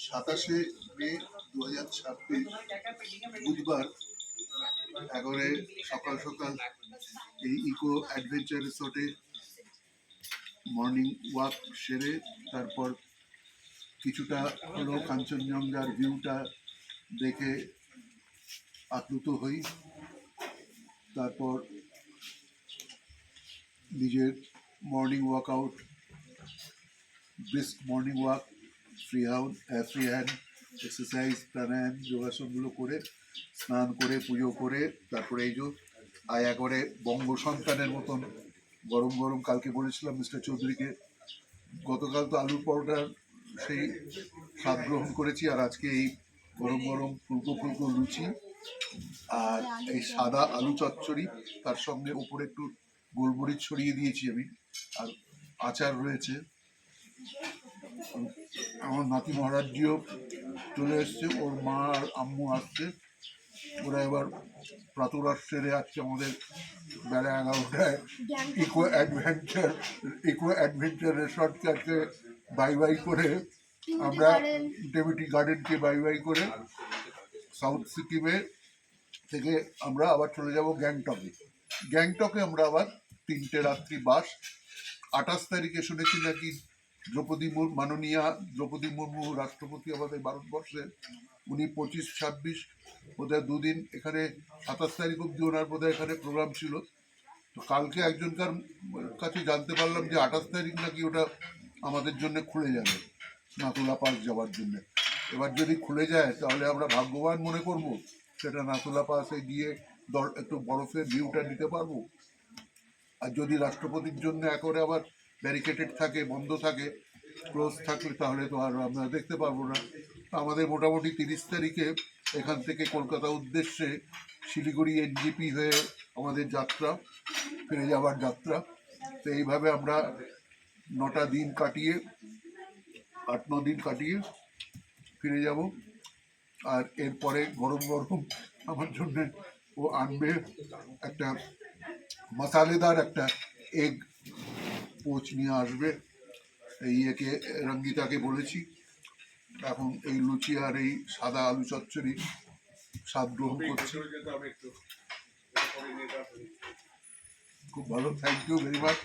27 মে 2026 বুধবার এগারে সকাল সকাল এই ইকো অ্যাডভেঞ্চার রিসোর্টে মর্নিং ওয়াক সেরে তারপর কিছুটা হলো কাঞ্চনজঙ্ঘার ভিউটা দেখে আপ্লুত হই। তারপর নিজের morning workout, brisk morning walk, free hand exercise, প্রাণায়াম, যোগাসনগুলো করে স্নান করে পুজো করে তারপরে এই যে আয়া করে বঙ্গ সন্তানের মতন গরম গরম, কালকে বলেছিলাম মিস্টার চৌধুরীকে, গতকাল তো আলুর পরোটার সেই স্বাদ গ্রহণ করেছি, আর আজকে এই গরম গরম ফুলকো ফুলকো লুচি আর এই সাদা আলু চচ্চড়ি, তার সঙ্গে উপরে একটু গোলমরিচ ছড়িয়ে দিয়েছি আমি, আর আচার রয়েছে। আমার নাতি মহারাজজিও চলে এসছে, ওর মা আর আম্মু আসছে, ওরা এবার প্রাতরাশ সেরে আসছে আমাদের বেলা 11টায় ইকো অ্যাডভেঞ্চার রিসর্টকে আজকে বাই বাই করে আমরা ডেভিটি গার্ডেনকে বাই বাই করে সাউথ সিকিমে থেকে আমরা আবার চলে যাব গ্যাংটকে আমরা আবার 3টে রাত্রি বাস। 28 তারিখে শুনেছি নাকি মাননীয়া দ্রৌপদী মুর্মু রাষ্ট্রপতি আমাদের ভারতবর্ষে, উনি 25-26 বোধহয় দুদিন এখানে, 27 তারিখ অব্দি ওনার বোধহয় এখানে প্রোগ্রাম ছিল। তো কালকে একজনকার কাছে জানতে পারলাম যে 28 তারিখ নাকি ওটা আমাদের জন্য খুলে যাবে, নাতুলা পাস যাওয়ার জন্য। এবার যদি খুলে যায় তাহলে আমরা ভাগ্যবান মনে করব, সেটা নাতুলা পাসে গিয়ে একটু বরফের ভিউটা নিতে পারবো। আর যদি রাষ্ট্রপতির জন্য একেবারে আবার ব্যারিকেটেড থাকে, বন্ধ থাকে, ক্লোজ থাকলে তাহলে তো আর আমরা দেখতে পারবো না। আমাদের মোটামুটি 30 তারিখে এখান থেকে কলকাতা উদ্দেশ্যে শিলিগুড়ি এনজিপি হয়ে আমাদের যাত্রা, ফিরে যাওয়ার যাত্রা। তো এইভাবে আমরা 9টা দিন কাটিয়ে 8-9 দিন কাটিয়ে ফিরে যাব। আর এরপরে গরম গরম আমার জন্যে ও আনবে একটা মশালেদার একটা এগ পোচ নিয়ে আসবে। এই একে রঙ্গিতাকে বলেছি, এখন এই লুচি আর এই সাদা আলু চচ্চড়ি স্বাদ গ্রহণ করছি। খুব ভালো, থ্যাংক ইউ ভেরি মাচ।